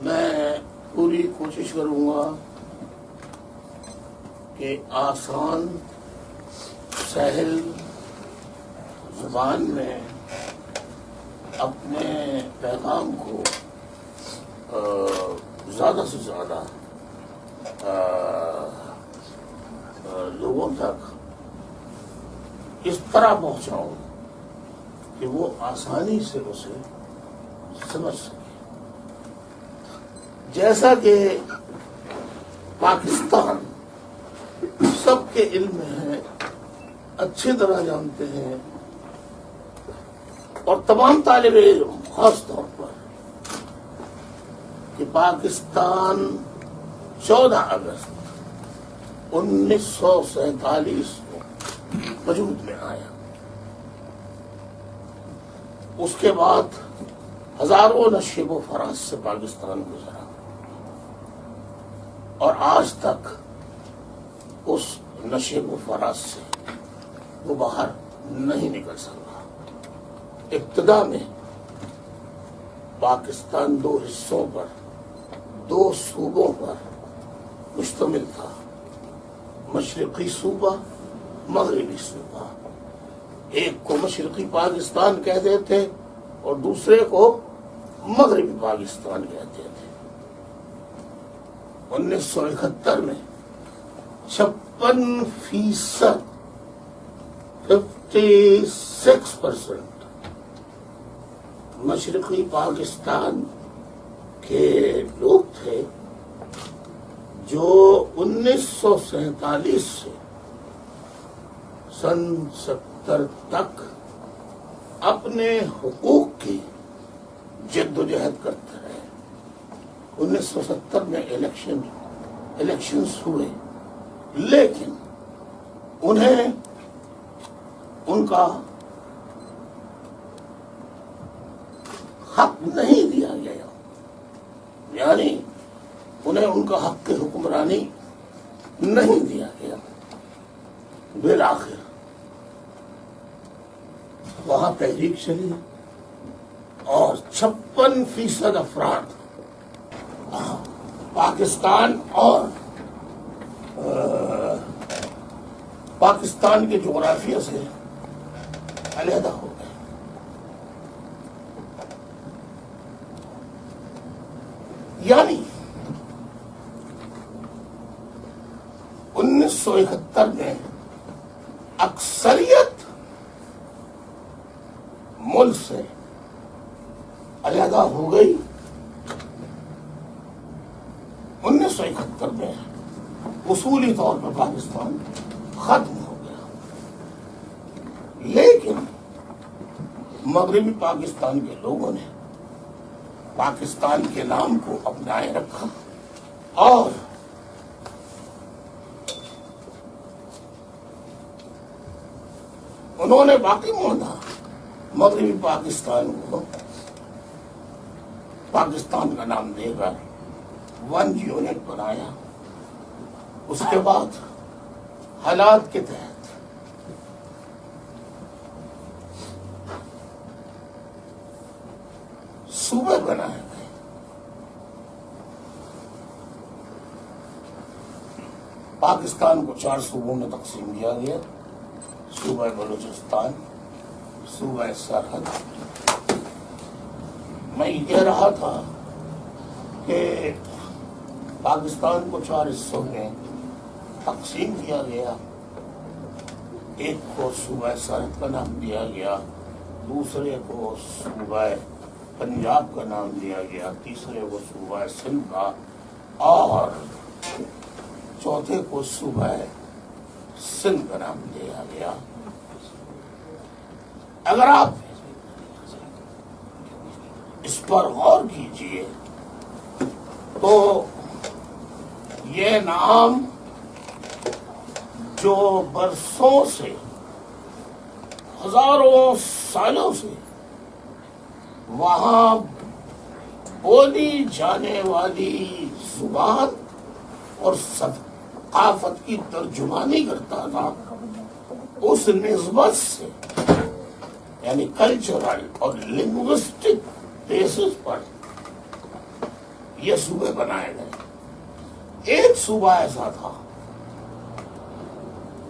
میں پوری کوشش کروں گا کہ آسان سہل زبان میں اپنے پیغام کو زیادہ سے زیادہ لوگوں تک اس طرح پہنچاؤں کہ وہ آسانی سے اسے سمجھ سکے. جیسا کہ پاکستان سب کے علم میں ہے، اچھی طرح جانتے ہیں، اور تمام طالب علم خاص طور پر، کہ پاکستان 14 اگست 1947 کو وجود میں آیا. اس کے بعد ہزاروں نشیب و فراز سے پاکستان گزرا، اور آج تک اس نشیب و فراز سے وہ باہر نہیں نکل سکا. ابتدا میں پاکستان 2 حصوں پر، 2 صوبوں پر مشتمل تھا، مشرقی صوبہ، مغربی صوبہ. ایک کو مشرقی پاکستان کہتے تھے اور دوسرے کو مغربی پاکستان کہتے تھے. 1971 میں 56% 56% مشرقی پاکستان کے لوگ تھے جو 1947 سے سن 70 تک اپنے حقوق کی جد و جہد کرتے رہے. 1970 میں الیکشنز ہوئے، لیکن انہیں ان کا حق نہیں دیا گیا، یعنی انہیں ان کا حق کی حکمرانی نہیں دیا گیا. بالآخر وہاں تحریک چلی اور 56% افراد پاکستان اور پاکستان کے جغرافیہ سے علیحدہ ہو گئے. یعنی 1971 میں اکثریت ملک سے علیحدہ ہو گئی. 1971 میں اصولی طور پر پاکستان ختم ہو گیا، لیکن مغربی پاکستان کے لوگوں نے پاکستان کے نام کو اپنائے رکھا اور انہوں نے باقی مانا مغربی پاکستان کو پاکستان کا نام دے کر 1 یونٹ بنایا. اس کے بعد حالات کے تحت صوبے بنائے گئے. پاکستان کو 4 صوبوں میں تقسیم کیا گیا: صوبہ بلوچستان، صوبہ سرحد. میں یہ کہہ رہا تھا کہ پاکستان کو 4 حصوں میں تقسیم کیا گیا. ایک کو صوبہ سرحد کا نام دیا گیا، دوسرے کو صوبہ پنجاب کا نام دیا گیا، تیسرے کو صوبہ سندھ کا، اور چوتھے کو صوبہ سندھ کا نام دیا گیا. اگر آپ اس پر غور کیجئے تو یہ نام جو برسوں سے، ہزاروں سالوں سے وہاں بولی جانے والی زبان اور ثقافت کی ترجمانی کرتا تھا، اس نسبت سے یعنی کلچرل اور لنگوسٹک بیسس پر یہ صوبے بنائے گئے۔ ایک صوبہ ایسا تھا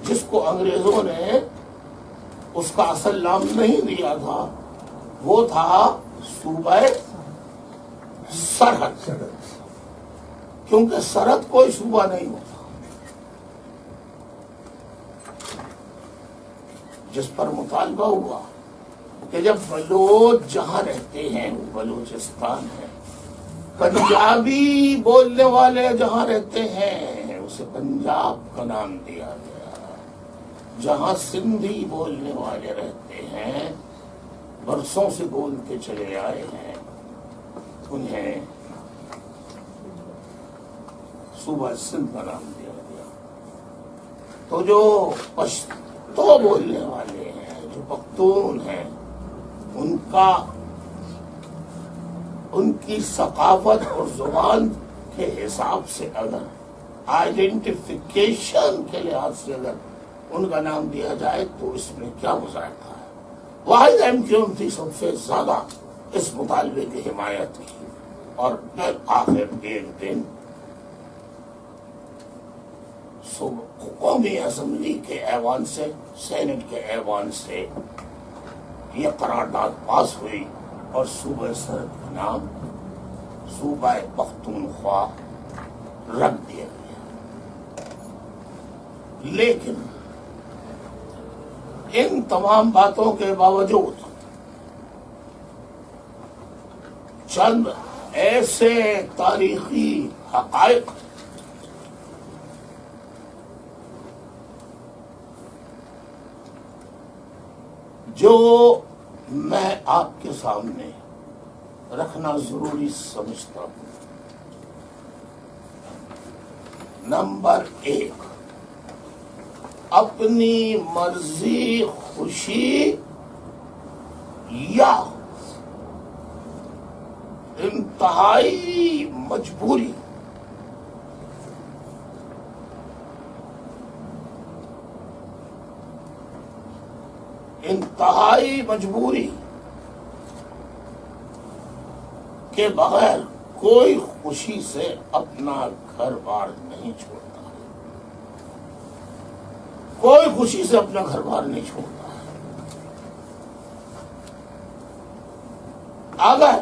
جس کو انگریزوں نے اس کا اصل نام نہیں دیا تھا، وہ تھا صوبہ سرحد، کیونکہ سرحد کوئی صوبہ نہیں ہوتا، جس پر مطالبہ ہوا کہ جب بلوچ جہاں رہتے ہیں وہ بلوچستان ہے، پنجابی بولنے والے جہاں رہتے ہیں اسے پنجاب کا نام دیا گیا، جہاں سندھی بولنے والے رہتے ہیں برسوں سے بولتے چلے آئے ہیں انہیں صوبہ سندھ کا نام دیا گیا۔ تو جو پشتو بولنے والے ہیں، جو پختون ہیں، ان کی ثقافت اور زبان کے حساب سے اگر آئیڈینٹیفیکیشن کے لحاظ سے اگر ان کا نام دیا جائے تو اس میں کیا مذائقہ ہے۔ واحد ایم کیو ایم تھی سب سے زیادہ اس مطالبے کی حمایت کی، اور پھر آخر ایک دن قومی اسمبلی کے ایوان سے، سینٹ کے ایوان سے یہ قرارداد پاس ہوئی اور صوبہ سرحد کا نام صوبہ پختونخوا رکھ دیا گیا۔ لیکن ان تمام باتوں کے باوجود چند ایسے تاریخی حقائق جو میں آپ کے سامنے رکھنا ضروری سمجھتا ہوں۔ نمبر 1، اپنی مرضی، خوشی یا انتہائی مجبوری کے بغیر کوئی خوشی سے اپنا گھر بار نہیں چھوڑتا، کوئی خوشی سے اپنا گھر بار نہیں چھوڑتا۔ اگر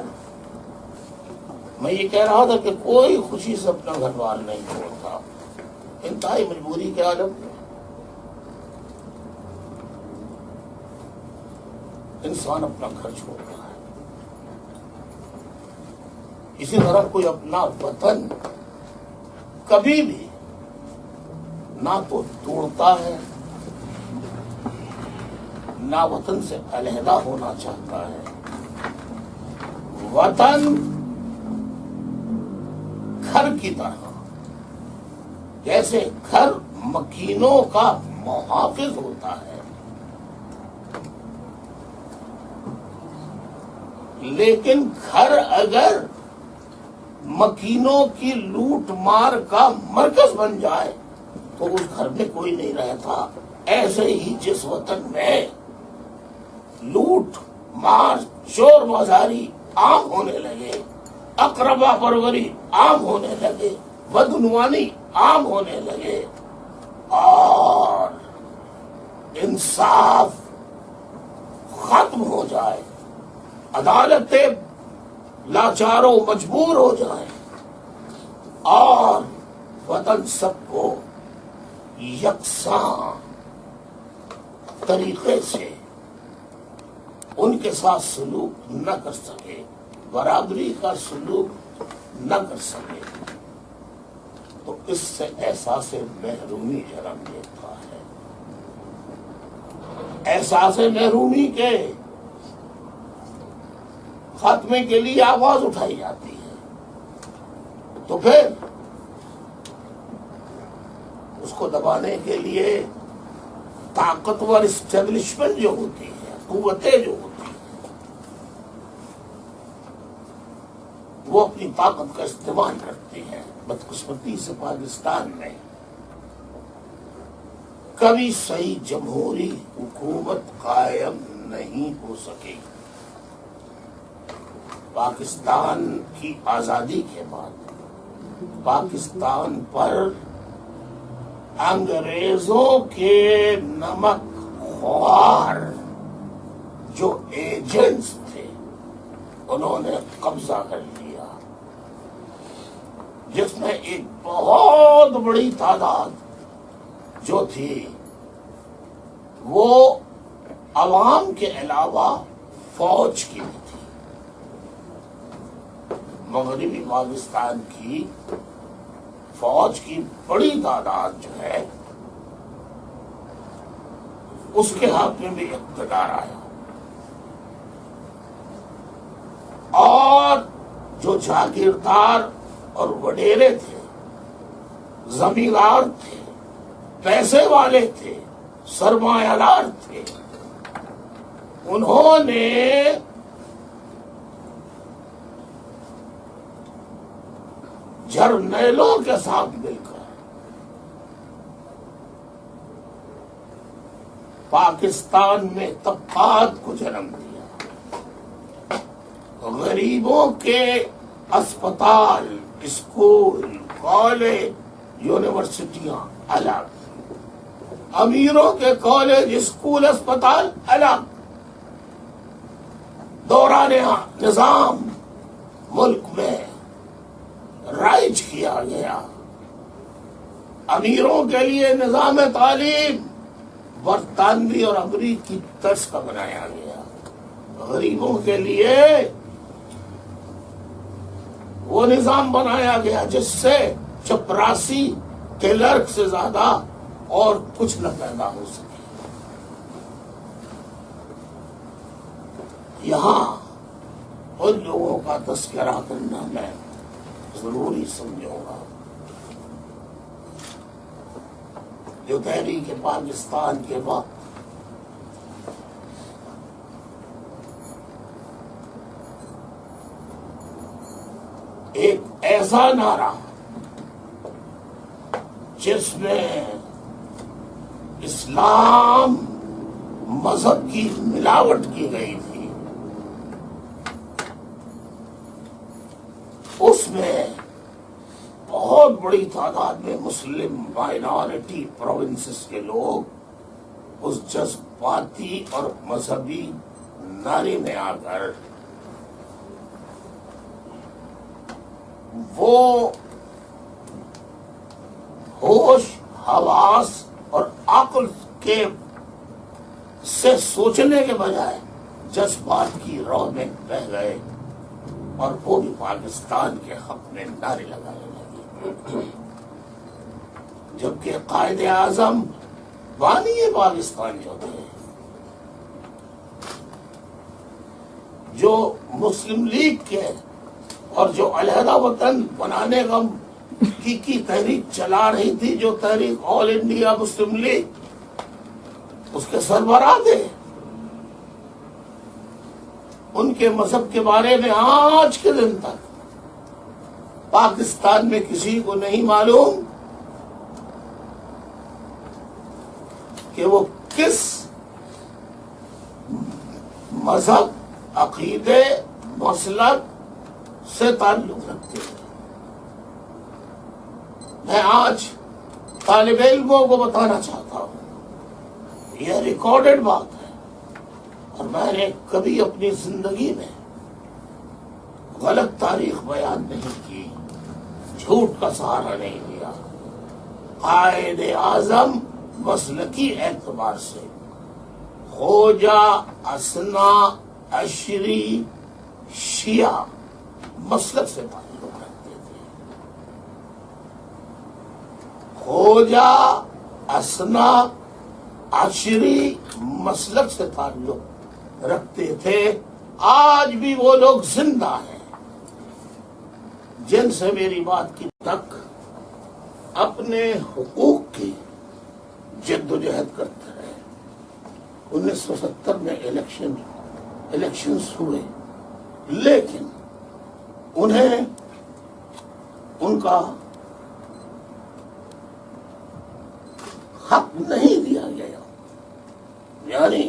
میں یہ کہہ رہا تھا کہ کوئی خوشی سے اپنا گھر بار نہیں چھوڑتا، انتہائی مجبوری کے عالم میں انسان اپنا گھر چھوڑ رہا ہے۔ اسی طرح کوئی اپنا وطن کبھی بھی نہ تو توڑتا ہے، نہ وطن سے علیحدہ ہونا چاہتا ہے۔ وطن گھر کی طرح، جیسے گھر مکینوں کا محافظ ہوتا ہے، لیکن گھر اگر مکینوں کی لوٹ مار کا مرکز بن جائے تو اس گھر میں کوئی نہیں رہتا۔ ایسے ہی جس وطن میں لوٹ مار، چور بازاری عام ہونے لگے، اقربا پروری عام ہونے لگے، بدعنوانی عام ہونے لگے، اور انصاف ختم ہو جائے، عدالتیں لاچار و مجبور ہو جائیں، اور وطن سب کو یکساں طریقے سے ان کے ساتھ سلوک نہ کر سکے، برابری کا سلوک نہ کر سکے، تو اس سے احساس محرومی جنم لیتا ہے۔ احساس محرومی کے خاتمے کے لیے آواز اٹھائی جاتی ہے، تو پھر اس کو دبانے کے لیے طاقتور اسٹیبلشمنٹ جو ہوتی ہے، قوتیں جو ہوتی ہیں، وہ اپنی طاقت کا استعمال کرتی ہیں۔ بدقسمتی سے پاکستان میں کبھی صحیح جمہوری حکومت قائم نہیں ہو سکے. پاکستان کی آزادی کے بعد پاکستان پر انگریزوں کے نمک خوار جو ایجنٹس تھے انہوں نے قبضہ کر لیا، جس میں ایک بہت بڑی تعداد جو تھی وہ عوام کے علاوہ فوج کی بھی تھی. مغربی پاکستان کی فوج کی بڑی تعداد جو ہے اس کے ہاتھ میں بھی اقتدار آیا، اور جو جاگیردار اور وڈیرے تھے، زمیندار تھے، پیسے والے تھے، سرمایہ دار تھے، انہوں نے جرنیلوں کے ساتھ مل کر پاکستان میں طبقات کو جنم دیا. غریبوں کے اسپتال، اسکول، کالج، یونیورسٹیاں الگ، امیروں کے کالج، اسکول، اسپتال الگ. دوران نظام ملک میں رائج کیا گیا. امیروں کے لیے نظام تعلیم برطانوی اور امریکی طرز کا بنایا گیا، غریبوں کے لیے وہ نظام بنایا گیا جس سے چپراسی کلرک سے زیادہ اور کچھ نہ پیدا ہو سکے. یہاں ان لوگوں کا تذکرہ کرنا میں ضروری سمجھوں گا جو تحریک پاکستان کے وقت ایک ایسا نعرہ جس میں اسلام مذہب کی ملاوٹ کی گئی تھی، اس میں بہت بڑی تعداد میں مسلم مائنارٹی پروونسز کے لوگ اس جذباتی اور مذہبی نعرے میں آ کر وہ ہوش، حواس اور عقل کے سے سوچنے کے بجائے جذبات کی راہ میں بہ گئے، اور وہ بھی پاکستان کے حق میں نعرے لگانے لگے. جبکہ قائد اعظم بانی پاکستان جو تھے، جو مسلم لیگ کے اور جو علیحدہ وطن بنانے کی تحریک چلا رہی تھی، جو تحریک آل انڈیا مسلم لیگ، اس کے سربراہ تھے، ان کے مذہب کے بارے میں آج کے دن تک پاکستان میں کسی کو نہیں معلوم کہ وہ کس مذہب، عقیدے، مسلک سے تعلق رکھتے ہیں. میں آج طالب علموں کو بتانا چاہتا ہوں، یہ ریکارڈڈ بات ہے، اور میں نے کبھی اپنی زندگی میں غلط تاریخ بیان نہیں کی، جھوٹ کا سہارا نہیں لیا. قائد اعظم مسلکی اعتبار سے خوجہ اسنا عشری شیعہ مسلک سے تعلق رکھتے تھے. خوجہ اسنا عشری مسلک سے تعلق رکھتے تھے. آج بھی وہ لوگ زندہ ہیں جن سے میری بات کی تک اپنے حقوق کی جد و جہد کرتے رہے. 1970 میں الیکشنز ہوئے، لیکن انہیں ان کا حق نہیں دیا گیا. یعنی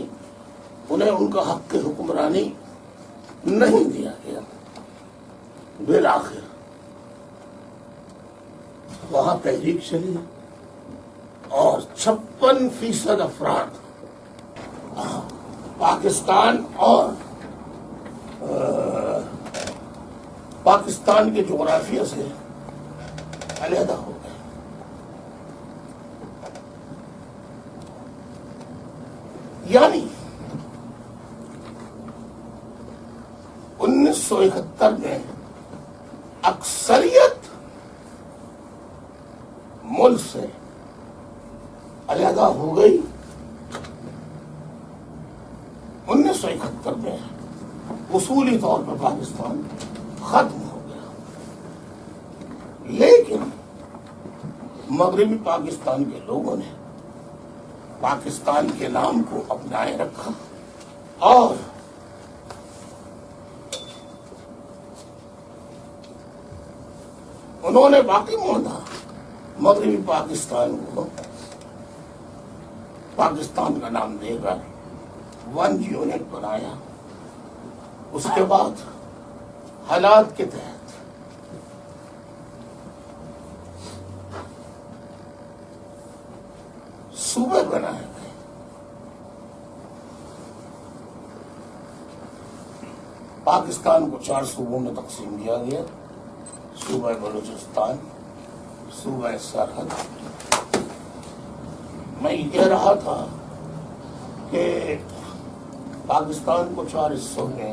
انہیں ان کا حق کی حکمرانی نہیں دیا گیا. بالآخر وہاں تحریک چلی اور 56% افراد پاکستان اور پاکستان کے جغرافیہ سے علیحدہ ہو گئے. یعنی 1971 میں اکثریت ملک سے علیحدہ ہو گئی. 1971 میں اصولی طور پر پاکستان ختم ہو گیا. لیکن مغربی پاکستان کے لوگوں نے پاکستان کے نام کو اپنائے رکھا اور انہوں نے باقی مانا مغربی پاکستان کو پاکستان کا نام دے کر 1 یونٹ بنایا. اس کے بعد حالات کے تحت صوبے بنائے گئے. پاکستان کو 4 صوبوں میں تقسیم کیا گیا. صوبہ بلوچستان، صوبہ سرحد. میں یہ کہہ رہا تھا کہ پاکستان کو 4 حصوں میں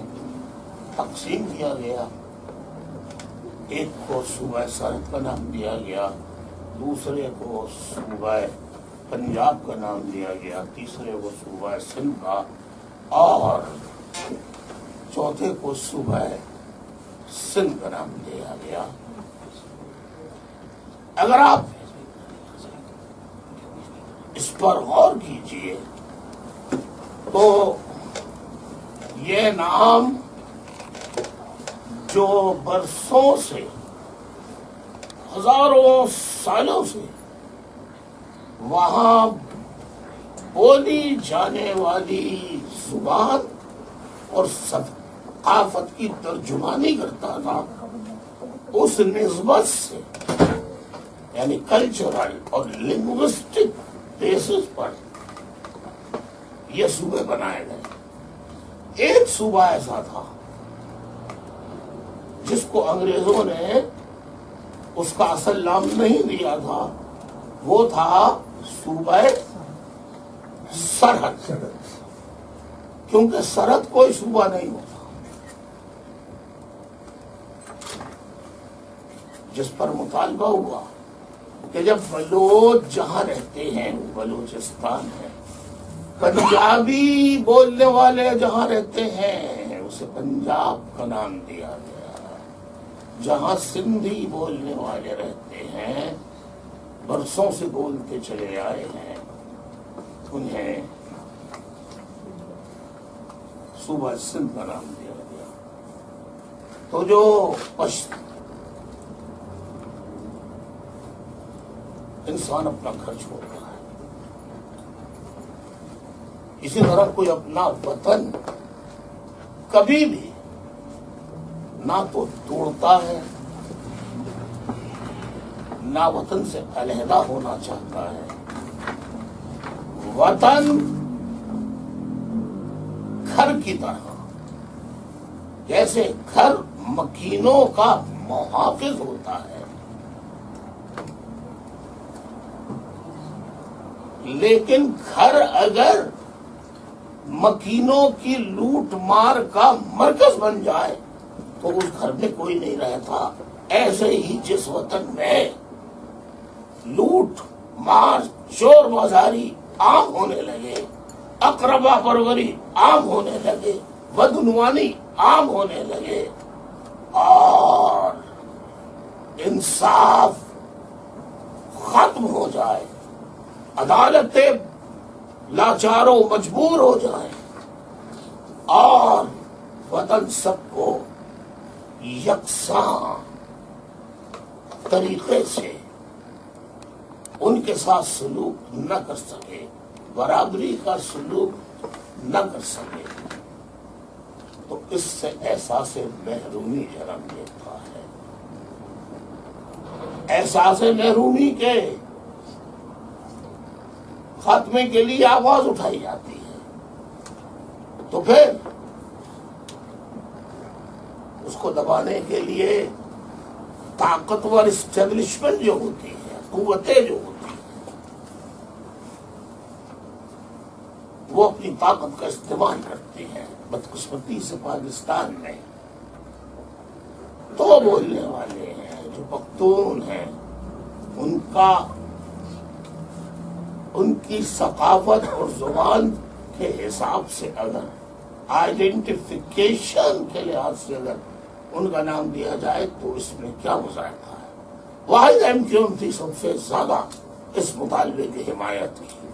تقسیم کیا گیا. ایک کو صوبہ سرحد کا نام دیا گیا، دوسرے کو صوبہ پنجاب کا نام دیا گیا، تیسرے کو صوبہ سندھ کا، اور چوتھے کو صوبہ سندھ کا نام دیا گیا. اگر آپ اس پر غور کیجئے تو یہ نام جو برسوں سے، ہزاروں سالوں سے وہاں بولی جانے والی زبان اور ثقافت کی ترجمانی کرتا تھا، اس نسبت سے یعنی کلچرل اور لنگوسٹک بیسس پر یہ صوبے بنائے گئے. ایک صوبہ ایسا تھا جس کو انگریزوں نے اس کا اصل نام نہیں دیا تھا، وہ تھا صوبہ سرحد، کیونکہ سرحد کوئی صوبہ نہیں ہوتا. جس پر مطالبہ ہوا کہ جب بلوچ جہاں رہتے ہیں بلوچستان ہے، پنجابی بولنے والے جہاں رہتے ہیں اسے پنجاب کا نام دیا گیا، جہاں سندھی بولنے والے رہتے ہیں برسوں سے بولتے چلے آئے ہیں انہیں صوبہ سندھ کا نام دیا گیا. تو جو انسان اپنا گھر چھوڑ رہا ہے، اسی طرح کوئی اپنا وطن کبھی بھی نہ تو توڑتا ہے نہ وطن سے علیحدہ ہونا چاہتا ہے. وطن گھر کی طرح، جیسے گھر مکینوں کا محافظ ہوتا ہے، لیکن گھر اگر مکینوں کی لوٹ مار کا مرکز بن جائے تو اس گھر میں کوئی نہیں رہتا. ایسے ہی جس وطن میں لوٹ مار، چور بازاری عام ہونے لگے، اقربا پروری عام ہونے لگے، بدعنوانی عام ہونے لگے اور انصاف ختم ہو جائے، عدالتیں لاچاروں مجبور ہو جائیں اور وطن سب کو یکساں طریقے سے ان کے ساتھ سلوک نہ کر سکے، برابری کا سلوک نہ کر سکے تو اس سے احساس محرومی جنم لیتا ہے. احساس محرومی کے خاتمے کے لیے آواز اٹھائی جاتی ہے. تو پھر اس کو دبانے کے لیے طاقتور اسٹیبلشمنٹ جو ہوتی ہے، قوتیں جو ہوتی ہیں، وہ اپنی طاقت کا استعمال کرتی ہیں. بدقسمتی سے پاکستان میں دو بولنے والے ہیں جو پختون ہیں، ان کی ثقافت اور زبان کے حساب سے اگر آئیڈینٹیفیکیشن کے لحاظ سے اگر ان کا نام دیا جائے تو اس میں کیا مذائقہ ہے. واحد ایم تھی سب سے زیادہ اس مطالبے کی حمایت کی،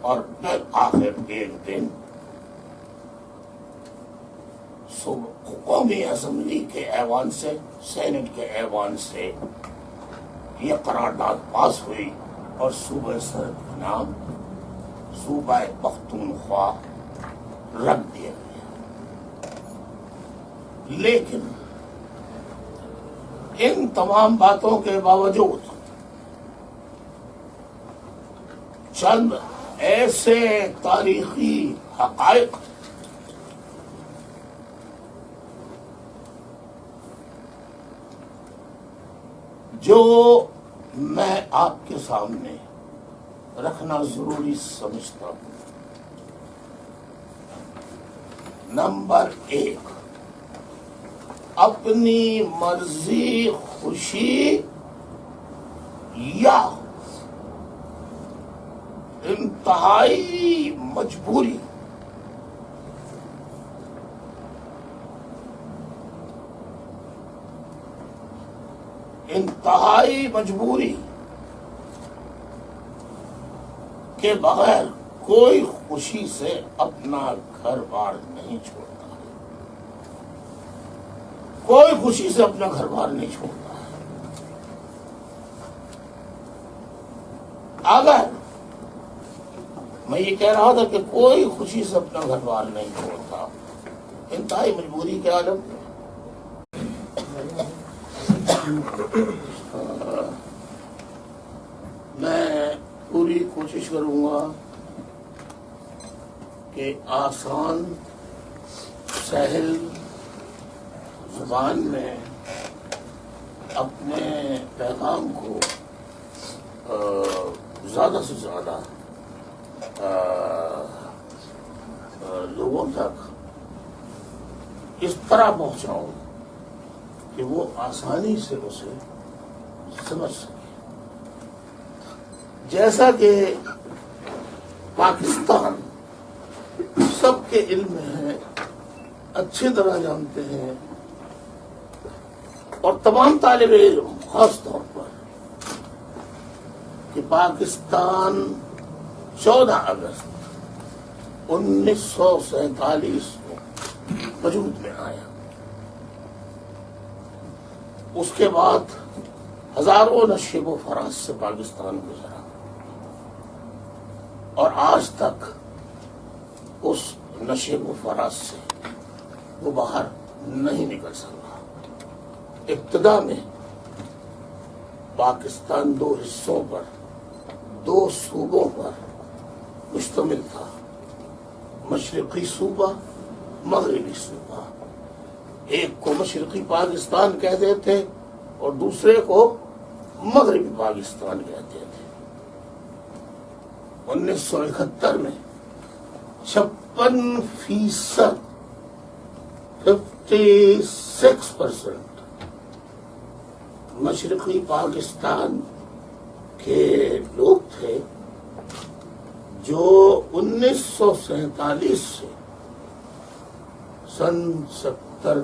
اور پھر آخر ایک دن قومی اسمبلی کے ایوان سے، سینٹ کے ایوان سے یہ قرارداد پاس ہوئی اور صوبہ سرحد کا نام صوبہ پختونخوا رکھ دیا گیا. لیکن ان تمام باتوں کے باوجود چند ایسے تاریخی حقائق جو میں آپ کے سامنے رکھنا ضروری سمجھتا ہوں. نمبر 1، اپنی مرضی، خوشی یا انتہائی مجبوری کے بغیر کوئی خوشی سے اپنا گھر بار نہیں چھوڑتا. کوئی خوشی سے اپنا گھر بار نہیں چھوڑتا. اگر میں یہ کہہ رہا تھا کہ کوئی خوشی سے اپنا گھر بار نہیں چھوڑتا، انتہائی مجبوری کے عالم میں میں پوری کوشش کروں گا کہ آسان سہل زبان میں اپنے پیغام کو زیادہ سے زیادہ لوگوں تک اس طرح پہنچاؤں کہ وہ آسانی سے اسے سمجھ سکے. جیسا کہ پاکستان سب کے علم میں ہے، اچھی طرح جانتے ہیں، اور تمام طالب علم خاص طور پر، کہ پاکستان 14 اگست 1947 کو وجود میں آیا. اس کے بعد ہزاروں نشیب و فراز سے پاکستان گزرا، اور آج تک اس نشیب و فراز سے وہ باہر نہیں نکل سکا. ابتدا میں پاکستان 2 حصوں پر، 2 صوبوں پر مشتمل تھا، مشرقی صوبہ، مغربی صوبہ. ایک کو مشرقی پاکستان کہتے تھے اور دوسرے کو مغربی پاکستان کہتے تھے. 1971 میں 56% 56% مشرقی پاکستان کے لوگ تھے جو 1947 سے سن 70